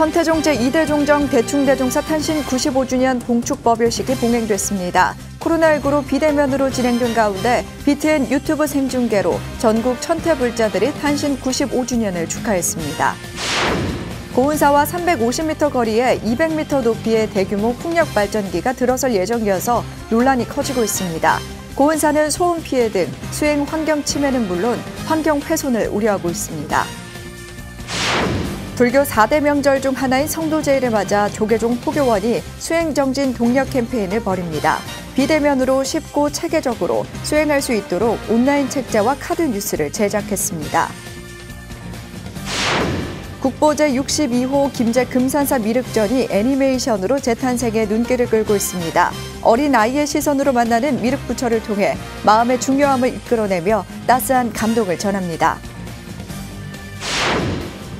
천태종 제2대 종정 대충대종사 탄신 95주년 봉축법요식이 봉행됐습니다. 코로나19로 비대면으로 진행된 가운데 BTN 유튜브 생중계로 전국 천태불자들이 탄신 95주년을 축하했습니다. 고은사와 350m 거리에 200m 높이의 대규모 풍력 발전기가 들어설 예정이어서 논란이 커지고 있습니다. 고은사는 소음 피해 등 수행 환경 침해는 물론 환경 훼손을 우려하고 있습니다. 불교 4대 명절 중 하나인 성도제일을 맞아 조계종 포교원이 수행정진 동력 캠페인을 벌입니다. 비대면으로 쉽고 체계적으로 수행할 수 있도록 온라인 책자와 카드 뉴스를 제작했습니다. 국보 제62호 김제 금산사 미륵전이 애니메이션으로 재탄생에 눈길을 끌고 있습니다. 어린 아이의 시선으로 만나는 미륵부처를 통해 마음의 중요함을 이끌어내며 따스한 감동을 전합니다.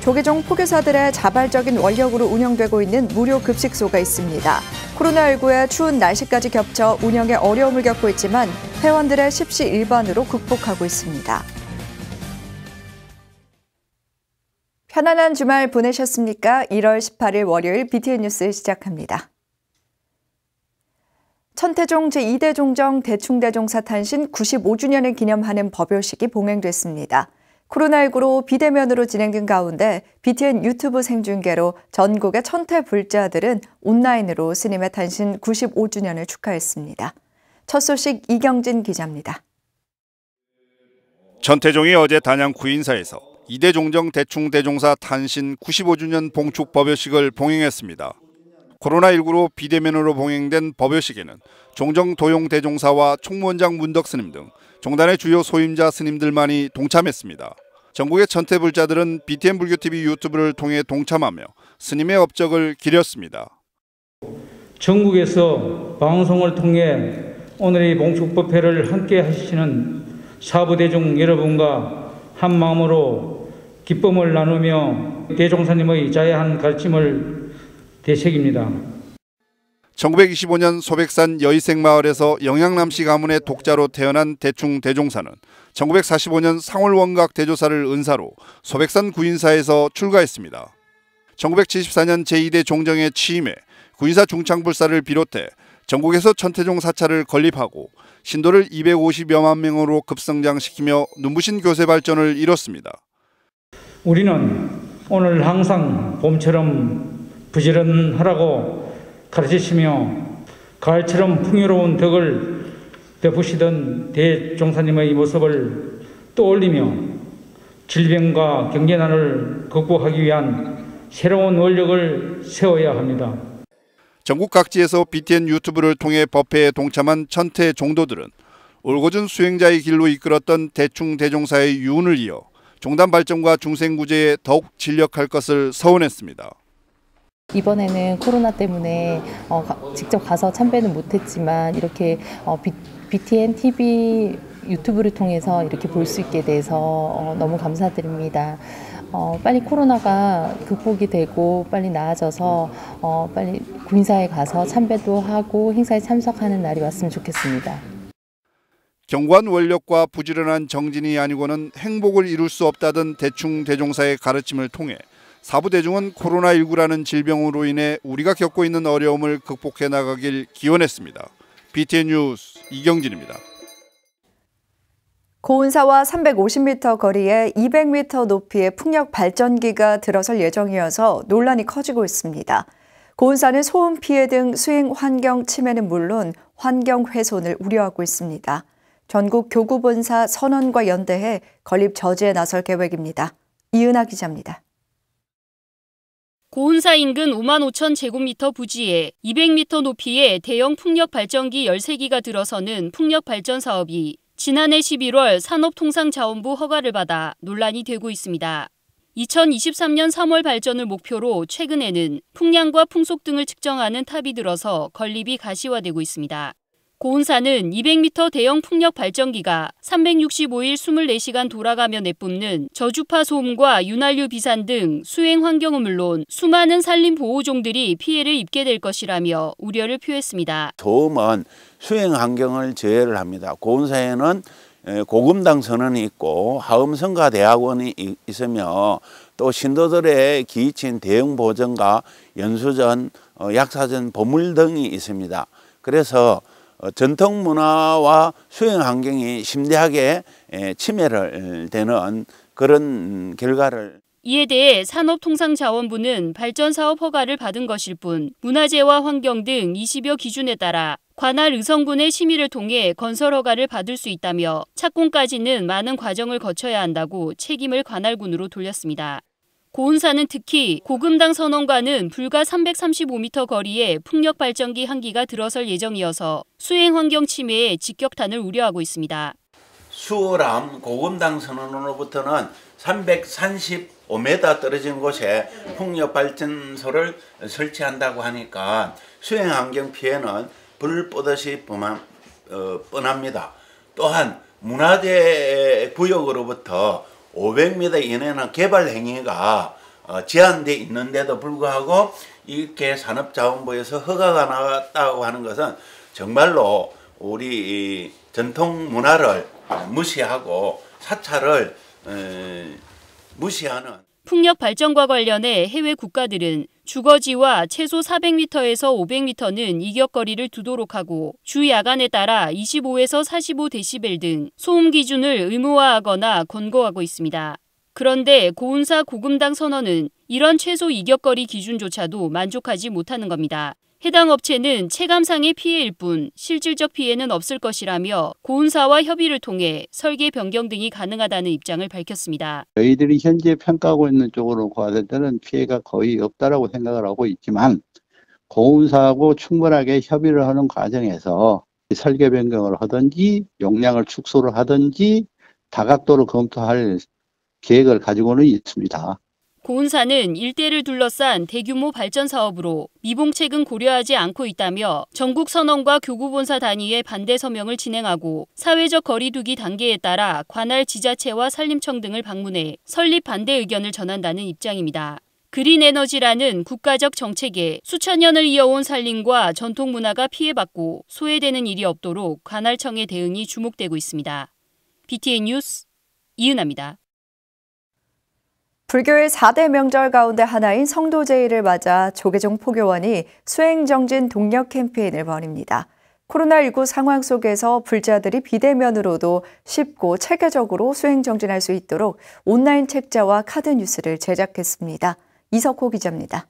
조계종 포교사들의 자발적인 원력으로 운영되고 있는 무료 급식소가 있습니다. 코로나19에 추운 날씨까지 겹쳐 운영에 어려움을 겪고 있지만 회원들의 십시일반으로 극복하고 있습니다. 편안한 주말 보내셨습니까? 1월 18일 월요일 BTN 뉴스 시작합니다. 천태종 제2대 종정 대충대종사 탄신 95주년을 기념하는 법요식이 봉행됐습니다. 코로나19로 비대면으로 진행된 가운데 BTN 유튜브 생중계로 전국의 천태불자들은 온라인으로 스님의 탄신 95주년을 축하했습니다. 첫 소식 이경진 기자입니다. 천태종이 어제 단양 구인사에서 2대 종정 대충대종사 탄신 95주년 봉축 법요식을 봉행했습니다. 코로나19로 비대면으로 봉행된 법요식에는 종정 도용 대종사와 총무원장 문덕 스님 등 종단의 주요 소임자 스님들만이 동참했습니다. 전국의 천태불자들은 BTN 불교TV 유튜브를 통해 동참하며 스님의 업적을 기렸습니다. 전국에서 방송을 통해 오늘의 봉축법회를 함께 하시는 사부대중 여러분과 한 마음으로 기쁨을 나누며 대종사님의 자애한 가르침을 되새깁니다. 1925년 소백산 여의색마을에서 영양남씨 가문의 독자로 태어난 대충대종사는 1945년 상월원각 대조사를 은사로 소백산 구인사에서 출가했습니다. 1974년 제2대 종정에 취임해 구인사 중창불사를 비롯해 전국에서 천태종 사찰을 건립하고 신도를 250여만 명으로 급성장시키며 눈부신 교세 발전을 이뤘습니다. 우리는 오늘 항상 봄처럼 부지런하라고 가르치시며 가을처럼 풍요로운 덕을 베푸시던 대종사님의 모습을 떠올리며 질병과 경제난을 극복하기 위한 새로운 원력을 세워야 합니다. 전국 각지에서 BTN 유튜브를 통해 법회에 동참한 천태 종도들은 올곧은 수행자의 길로 이끌었던 대충대종사의 유운을 이어 종단 발전과 중생구제에 더욱 진력할 것을 서원했습니다. 이번에는 코로나 때문에 직접 가서 참배는 못했지만 이렇게 BTN TV 유튜브를 통해서 이렇게 볼 수 있게 돼서 너무 감사드립니다. 빨리 코로나가 극복이 되고 빨리 나아져서 빨리 구인사에 가서 참배도 하고 행사에 참석하는 날이 왔으면 좋겠습니다. 견고한 원력과 부지런한 정진이 아니고는 행복을 이룰 수 없다던 대충대종사의 가르침을 통해 사부대중은 코로나19라는 질병으로 인해 우리가 겪고 있는 어려움을 극복해 나가길 기원했습니다. BTN 뉴스 이경진입니다. 고은사와 350m 거리에 200m 높이의 풍력 발전기가 들어설 예정이어서 논란이 커지고 있습니다. 고은사는 소음 피해 등 수행 환경 침해는 물론 환경 훼손을 우려하고 있습니다. 전국 교구본사 선언과 연대해 건립 저지에 나설 계획입니다. 이은하 기자입니다. 고은사 인근 5만 5천 제곱미터 부지에 200m 높이의 대형 풍력 발전기 13기가 들어서는 풍력 발전 사업이 지난해 11월 산업통상자원부 허가를 받아 논란이 되고 있습니다. 2023년 3월 발전을 목표로 최근에는 풍량과 풍속 등을 측정하는 탑이 들어서 건립이 가시화되고 있습니다. 고은사는 200m 대형 풍력 발전기가 365일 24시간 돌아가며 내뿜는 저주파 소음과 윤활유 비산 등 수행 환경은 물론 수많은 산림 보호종들이 피해를 입게 될 것이라며 우려를 표했습니다. 소음은 수행 환경을 저해를 합니다. 고은사에는 고금당 선언이 있고 하음성가대학원이 있으며 또 신도들의 기이친 대응 보전과 연수전, 약사전, 보물 등이 있습니다. 그래서 전통 문화와 수행 환경이 심대하게 침해를 되는 그런 결과를. 이에 대해 산업통상자원부는 발전사업 허가를 받은 것일 뿐 문화재와 환경 등 20여 기준에 따라 관할 의성군의 심의를 통해 건설 허가를 받을 수 있다며 착공까지는 많은 과정을 거쳐야 한다고 책임을 관할군으로 돌렸습니다. 고운사는 특히 고금당 선원과는 불과 335m 거리에 풍력 발전기 한 기가 들어설 예정이어서 수행 환경 침해에 직격탄을 우려하고 있습니다. 수월함 고금당 선원으로부터는 335m 떨어진 곳에 풍력 발전소를 설치한다고 하니까 수행 환경 피해는 불 뻗듯이 뻔합니다. 또한 문화재 구역으로부터 500m 이내는 개발 행위가 제한돼 있는데도 불구하고 이렇게 산업자원부에서 허가가 나왔다고 하는 것은 정말로 우리 전통 문화를 무시하고 사찰을 무시하는. 풍력 발전과 관련해 해외 국가들은 주거지와 최소 400m에서 500m는 이격거리를 두도록 하고 주 야간에 따라 25에서 45데시벨 등 소음 기준을 의무화하거나 권고하고 있습니다. 그런데 고운사 고금당 선언은 이런 최소 이격거리 기준조차도 만족하지 못하는 겁니다. 해당 업체는 체감상의 피해일 뿐 실질적 피해는 없을 것이라며 고운사와 협의를 통해 설계 변경 등이 가능하다는 입장을 밝혔습니다. 저희들이 현재 평가하고 있는 쪽으로 봤을 때는 피해가 거의 없다라고 생각을 하고 있지만 고운사하고 충분하게 협의를 하는 과정에서 설계 변경을 하든지 용량을 축소를 하든지 다각도로 검토할 계획을 가지고는 있습니다. 고운사는 일대를 둘러싼 대규모 발전 사업으로 미봉책은 고려하지 않고 있다며 전국 선언과 교구본사 단위의 반대 서명을 진행하고 사회적 거리두기 단계에 따라 관할 지자체와 산림청 등을 방문해 설립 반대 의견을 전한다는 입장입니다. 그린에너지라는 국가적 정책에 수천 년을 이어온 산림과 전통 문화가 피해받고 소외되는 일이 없도록 관할청의 대응이 주목되고 있습니다. BTN 뉴스 이은하입니다. 불교의 4대 명절 가운데 하나인 성도제일을 맞아 조계종 포교원이 수행정진 동력 캠페인을 벌입니다. 코로나19 상황 속에서 불자들이 비대면으로도 쉽고 체계적으로 수행정진할 수 있도록 온라인 책자와 카드 뉴스를 제작했습니다. 이석호 기자입니다.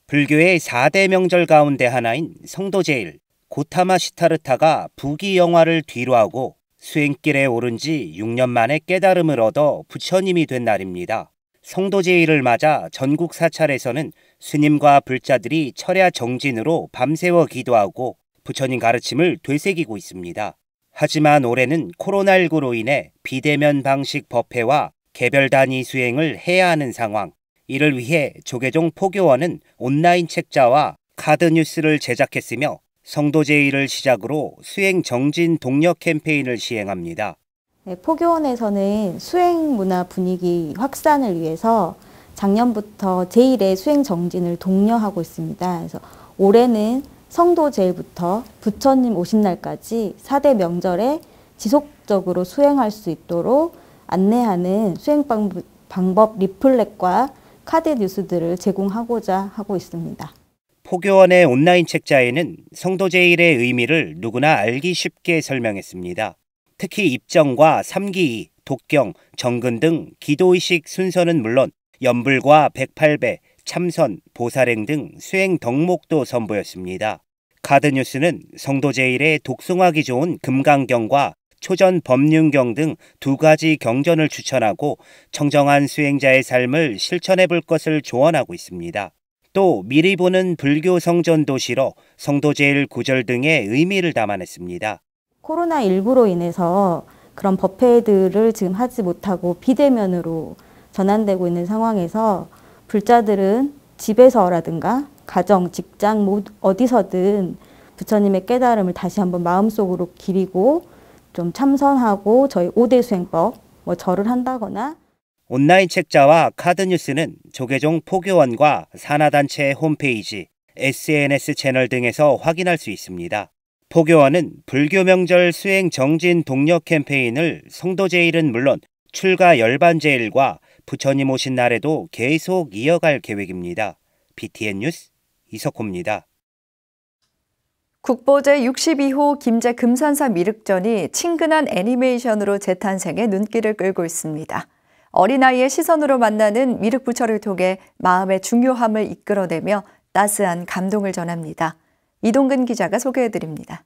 불교의 4대 명절 가운데 하나인 성도제일, 고타마 시타르타가 부귀 영화를 뒤로하고 수행길에 오른 지 6년 만에 깨달음을 얻어 부처님이 된 날입니다. 성도제일을 맞아 전국 사찰에서는 스님과 불자들이 철야 정진으로 밤새워 기도하고 부처님 가르침을 되새기고 있습니다. 하지만 올해는 코로나19로 인해 비대면 방식 법회와 개별 단위 수행을 해야 하는 상황. 이를 위해 조계종 포교원은 온라인 책자와 카드 뉴스를 제작했으며 성도제일을 시작으로 수행 정진 동력 캠페인을 시행합니다. 네, 포교원에서는 수행 문화 분위기 확산을 위해서 작년부터 제일의 수행 정진을 독려하고 있습니다. 그래서 올해는 성도제일부터 부처님 오신 날까지 4대 명절에 지속적으로 수행할 수 있도록 안내하는 수행 방법 리플렛과 카드 뉴스들을 제공하고자 하고 있습니다. 포교원의 온라인 책자에는 성도제일의 의미를 누구나 알기 쉽게 설명했습니다. 특히 입정과 삼기이, 독경, 정근 등 기도의식 순서는 물론 연불과 108배, 참선, 보살행 등 수행 덕목도 선보였습니다. 카드 뉴스는 성도제일의 독송하기 좋은 금강경과 초전 법륜경 등 2가지 경전을 추천하고 청정한 수행자의 삶을 실천해 볼 것을 조언하고 있습니다. 또 미리 보는 불교 성전 도시로 성도제일 구절 등의 의미를 담아냈습니다. 코로나19로 인해서 그런 법회들을 지금 하지 못하고 비대면으로 전환되고 있는 상황에서 불자들은 집에서라든가 가정, 직장 어디서든 부처님의 깨달음을 다시 한번 마음속으로 기리고 좀 참선하고 저희 5대 수행법, 절을 한다거나 온라인 책자와 카드 뉴스는 조계종 포교원과 산하단체 홈페이지, SNS 채널 등에서 확인할 수 있습니다. 포교원은 불교 명절 수행 정진 독려 캠페인을 성도제일은 물론 출가 열반제일과 부처님 오신 날에도 계속 이어갈 계획입니다. BTN 뉴스 이석호입니다. 국보 제62호 김제 금산사 미륵전이 친근한 애니메이션으로 재탄생해 눈길을 끌고 있습니다. 어린아이의 시선으로 만나는 미륵부처를 통해 마음의 중요함을 이끌어내며 따스한 감동을 전합니다. 이동근 기자가 소개해드립니다.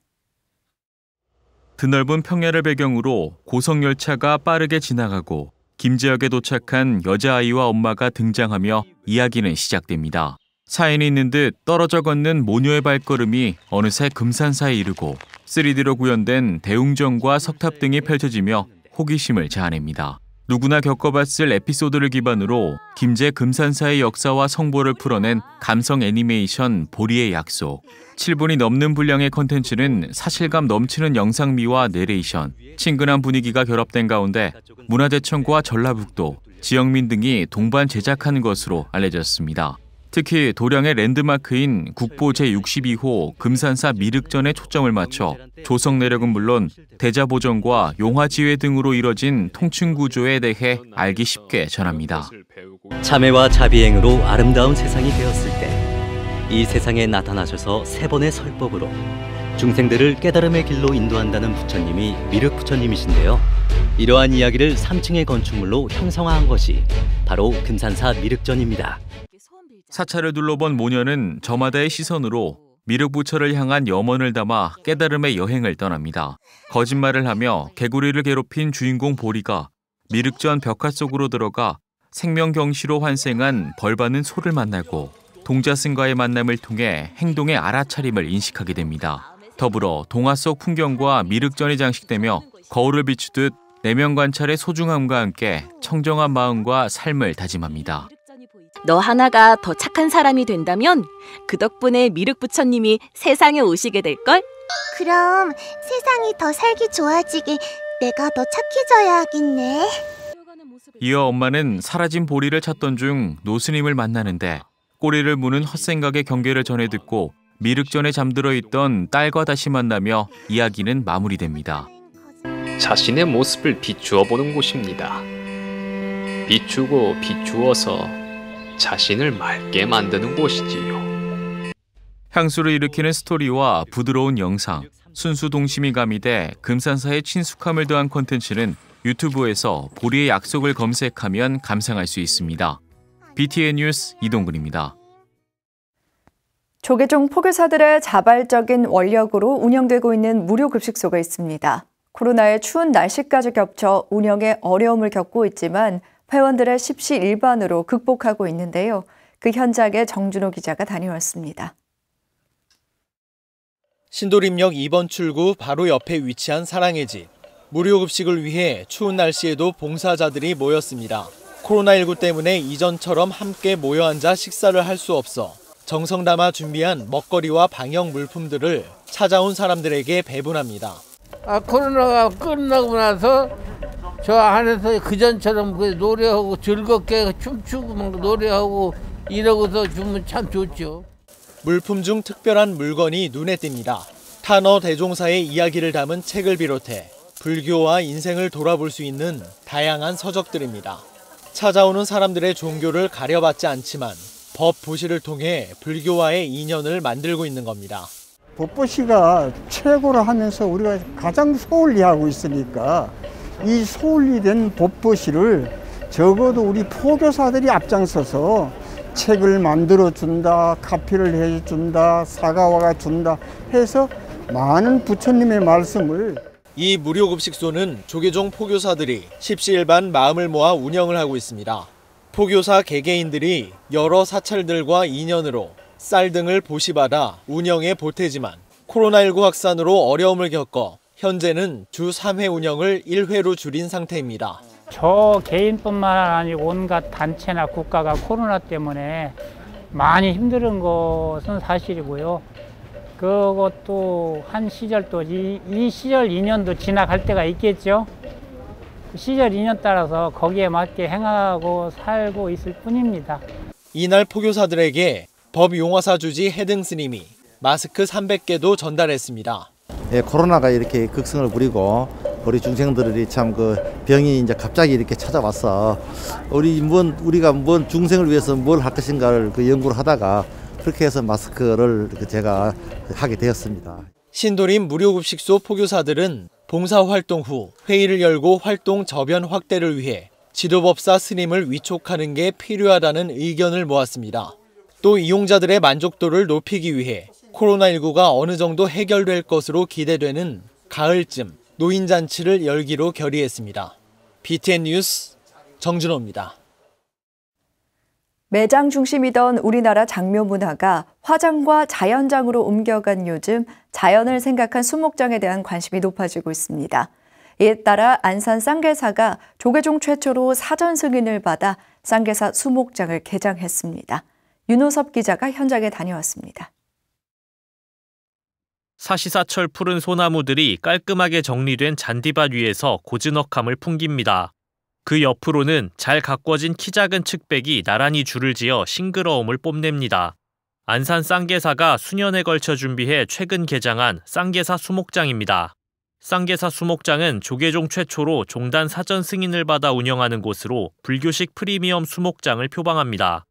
드넓은 평야를 배경으로 고속열차가 빠르게 지나가고 김제역에 도착한 여자아이와 엄마가 등장하며 이야기는 시작됩니다. 사연이 있는 듯 떨어져 걷는 모녀의 발걸음이 어느새 금산사에 이르고 3D로 구현된 대웅전과 석탑 등이 펼쳐지며 호기심을 자아냅니다. 누구나 겪어봤을 에피소드를 기반으로 김제 금산사의 역사와 성보를 풀어낸 감성 애니메이션 보리의 약속. 7분이 넘는 분량의 콘텐츠는 사실감 넘치는 영상미와 내레이션, 친근한 분위기가 결합된 가운데 문화재청과 전라북도, 지역민 등이 동반 제작한 것으로 알려졌습니다. 특히 도량의 랜드마크인 국보 제62호 금산사 미륵전에 초점을 맞춰 조성 내력은 물론 대자보전과 용화지회 등으로 이뤄진 통층 구조에 대해 알기 쉽게 전합니다. 참회와 자비행으로 아름다운 세상이 되었을 때 이 세상에 나타나셔서 3번의 설법으로 중생들을 깨달음의 길로 인도한다는 부처님이 미륵 부처님이신데요. 이러한 이야기를 3층의 건축물로 형성화한 것이 바로 금산사 미륵전입니다. 사찰을 둘러본 모녀는 저마다의 시선으로 미륵부처를 향한 염원을 담아 깨달음의 여행을 떠납니다. 거짓말을 하며 개구리를 괴롭힌 주인공 보리가 미륵전 벽화 속으로 들어가 생명경시로 환생한 벌받는 소를 만나고 동자승과의 만남을 통해 행동의 알아차림을 인식하게 됩니다. 더불어 동화 속 풍경과 미륵전이 장식되며 거울을 비추듯 내면 관찰의 소중함과 함께 청정한 마음과 삶을 다짐합니다. 너 하나가 더 착한 사람이 된다면 그 덕분에 미륵 부처님이 세상에 오시게 될걸? 그럼 세상이 더 살기 좋아지게 내가 더 착해져야겠네. 이어 엄마는 사라진 보리를 찾던 중 노스님을 만나는데 꼬리를 무는 헛생각의 경계를 전해 듣고 미륵전에 잠들어 있던 딸과 다시 만나며 이야기는 마무리됩니다. 자신의 모습을 비추어 보는 곳입니다. 비추고 비추어서 자신을 맑게 만드는 곳이지요. 향수를 일으키는 스토리와 부드러운 영상, 순수 동심이 가미돼 금산사의 친숙함을 더한 콘텐츠는 유튜브에서 보리의 약속을 검색하면 감상할 수 있습니다. BTN 뉴스 이동근입니다. 조계종 포교사들의 자발적인 원력으로 운영되고 있는 무료급식소가 있습니다. 코로나의 추운 날씨까지 겹쳐 운영에 어려움을 겪고 있지만 회원들의 십시일반으로 극복하고 있는데요. 그 현장에 정준호 기자가 다녀왔습니다. 신도림역 2번 출구 바로 옆에 위치한 사랑의 집. 무료급식을 위해 추운 날씨에도 봉사자들이 모였습니다. 코로나19 때문에 이전처럼 함께 모여 앉아 식사를 할 수 없어 정성 담아 준비한 먹거리와 방역 물품들을 찾아온 사람들에게 배분합니다. 코로나가 끝나고 나서 저 안에서 그전처럼 노래하고 즐겁게 춤추고 노래하고 이러고서 주면 참 좋죠. 물품 중 특별한 물건이 눈에 띕니다. 탄어 대종사의 이야기를 담은 책을 비롯해 불교와 인생을 돌아볼 수 있는 다양한 서적들입니다. 찾아오는 사람들의 종교를 가려받지 않지만 법 보시를 통해 불교와의 인연을 만들고 있는 겁니다. 법보시가 최고로 하면서 우리가 가장 소홀히 하고 있으니까 이 소홀히 된 법보시를 적어도 우리 포교사들이 앞장서서 책을 만들어준다, 카피를 해준다, 사과와가 준다 해서 많은 부처님의 말씀을 이 무료급식소는 조계종 포교사들이 십시일반 마음을 모아 운영을 하고 있습니다. 포교사 개개인들이 여러 사찰들과 인연으로 쌀 등을 보시받아 운영에 보태지만 코로나19 확산으로 어려움을 겪어 현재는 주 3회 운영을 1회로 줄인 상태입니다. 저 개인뿐만 아니고 온갖 단체나 국가가 코로나 때문에 많이 힘든 것은 사실이고요. 그것도 한 시절 또 이 시절 2년도 지나갈 때가 있겠죠. 그 시절 2년 따라서 거기에 맞게 행하고 살고 있을 뿐입니다. 이날 포교사들에게 법 용화사 주지 해등 스님이 마스크 300개도 전달했습니다. 코로나가 이렇게 극성을 부리고 우리 중생들이 참 그 병이 이제 갑자기 이렇게 찾아왔어. 우리가 뭔 중생을 위해서 뭘 할 것인가를 그 연구를 하다가 그렇게 해서 마스크를 제가 하게 되었습니다. 신도림 무료급식소 포교사들은 봉사활동 후 회의를 열고 활동 저변 확대를 위해 지도법사 스님을 위촉하는 게 필요하다는 의견을 모았습니다. 또 이용자들의 만족도를 높이기 위해 코로나19가 어느 정도 해결될 것으로 기대되는 가을쯤 노인잔치를 열기로 결의했습니다. BTN 뉴스 정준호입니다. 매장 중심이던 우리나라 장묘 문화가 화장과 자연장으로 옮겨간 요즘 자연을 생각한 수목장에 대한 관심이 높아지고 있습니다. 이에 따라 안산 쌍계사가 조계종 최초로 사전 승인을 받아 쌍계사 수목장을 개장했습니다. 윤호섭 기자가 현장에 다녀왔습니다. 사시사철 푸른 소나무들이 깔끔하게 정리된 잔디밭 위에서 고즈넉함을 풍깁니다. 그 옆으로는 잘 가꿔진 키 작은 측백이 나란히 줄을 지어 싱그러움을 뽐냅니다. 안산 쌍계사가 수년에 걸쳐 준비해 최근 개장한 쌍계사 수목장입니다. 쌍계사 수목장은 조계종 최초로 종단 사전 승인을 받아 운영하는 곳으로 불교식 프리미엄 수목장을 표방합니다.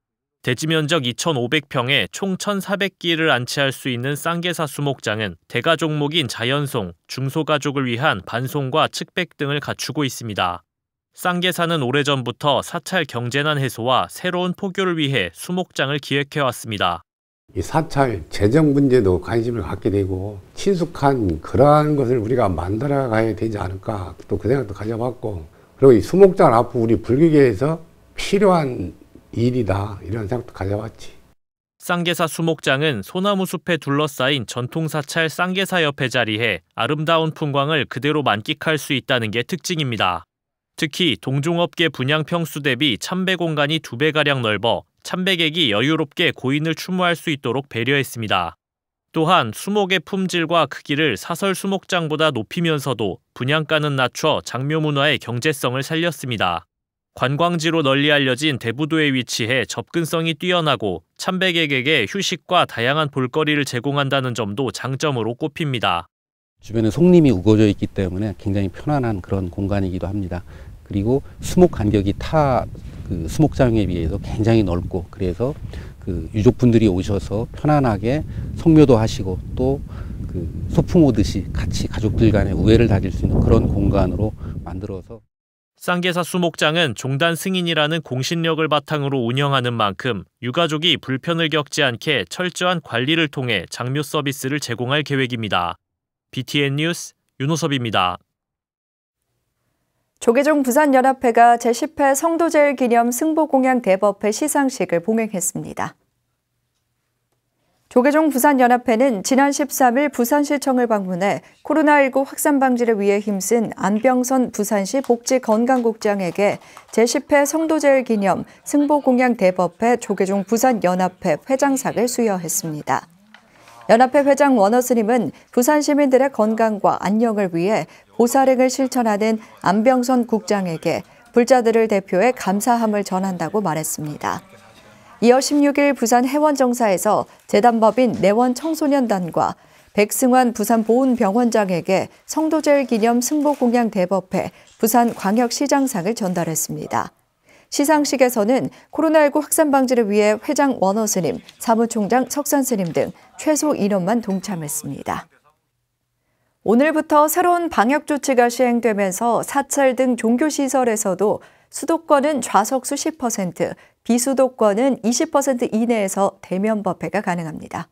대지 면적 2,500평에 총 1,400기를 안치할 수 있는 쌍계사 수목장은 대가 종목인 자연송, 중소가족을 위한 반송과 측백 등을 갖추고 있습니다. 쌍계사는 오래전부터 사찰 경제난 해소와 새로운 포교를 위해 수목장을 기획해왔습니다. 이 사찰 재정 문제도 관심을 갖게 되고 친숙한 그러한 것을 우리가 만들어 가야 되지 않을까 또 그 생각도 가져봤고, 그리고 이 수목장은 앞으로 우리 불교계에서 필요한 일이다 이런 생각도 가져봤지. 쌍계사 수목장은 소나무 숲에 둘러싸인 전통사찰 쌍계사 옆에 자리해 아름다운 풍광을 그대로 만끽할 수 있다는 게 특징입니다. 특히 동종업계 분양 평수 대비 참배 공간이 2배가량 넓어 참배객이 여유롭게 고인을 추모할 수 있도록 배려했습니다. 또한 수목의 품질과 크기를 사설 수목장보다 높이면서도 분양가는 낮춰 장묘 문화의 경제성을 살렸습니다. 관광지로 널리 알려진 대부도에 위치해 접근성이 뛰어나고 참배객에게 휴식과 다양한 볼거리를 제공한다는 점도 장점으로 꼽힙니다. 주변에 송림이 우거져 있기 때문에 굉장히 편안한 그런 공간이기도 합니다. 그리고 수목 간격이 타 수목장에 비해서 굉장히 넓고, 그래서 유족분들이 오셔서 편안하게 성묘도 하시고 또 소풍 오듯이 같이 가족들 간에 우애를 다질 수 있는 그런 공간으로 만들어서. 쌍계사 수목장은 종단 승인이라는 공신력을 바탕으로 운영하는 만큼 유가족이 불편을 겪지 않게 철저한 관리를 통해 장묘 서비스를 제공할 계획입니다. BTN 뉴스 윤호섭입니다. 조계종 부산연합회가 제10회 성도제일 기념 승보공양 대법회 시상식을 봉행했습니다. 조계종 부산연합회는 지난 13일 부산시청을 방문해 코로나19 확산 방지를 위해 힘쓴 안병선 부산시 복지건강국장에게 제10회 성도제일 기념 승보공양 대법회 조계종 부산연합회 회장상을 수여했습니다. 연합회 회장 원어 스님은 부산 시민들의 건강과 안녕을 위해 보살행을 실천하는 안병선 국장에게 불자들을 대표해 감사함을 전한다고 말했습니다. 이어 16일 부산 해원정사에서 재단법인 내원청소년단과 백승환 부산보훈병원장에게 성도제일 기념 승보공양 대법회 부산광역시장상을 전달했습니다. 시상식에서는 코로나19 확산 방지를 위해 회장 원어 스님, 사무총장 석산 스님 등 최소 인원만 동참했습니다. 오늘부터 새로운 방역 조치가 시행되면서 사찰 등 종교시설에서도 수도권은 좌석수 10%, 비수도권은 20% 이내에서 대면 법회가 가능합니다.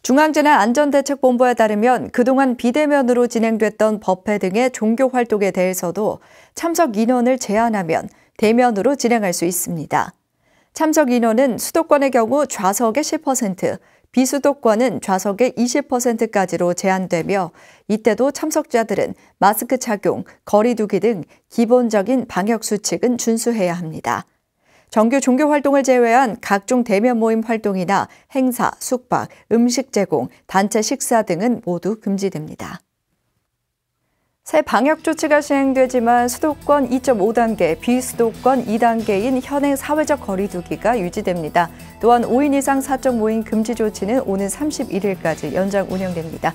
중앙재난안전대책본부에 따르면 그동안 비대면으로 진행됐던 법회 등의 종교 활동에 대해서도 참석 인원을 제한하면 대면으로 진행할 수 있습니다. 참석 인원은 수도권의 경우 좌석의 10%, 비수도권은 좌석의 20%까지로 제한되며 이때도 참석자들은 마스크 착용, 거리 두기 등 기본적인 방역 수칙은 준수해야 합니다. 정규 종교 활동을 제외한 각종 대면 모임 활동이나 행사, 숙박, 음식 제공, 단체 식사 등은 모두 금지됩니다. 새 방역 조치가 시행되지만 수도권 2.5단계, 비수도권 2단계인 현행 사회적 거리 두기가 유지됩니다. 또한 5인 이상 사적 모임 금지 조치는 오는 31일까지 연장 운영됩니다.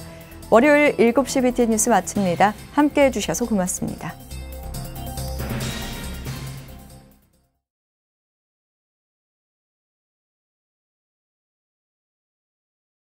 월요일 7시 BTN 뉴스 마칩니다. 함께해 주셔서 고맙습니다.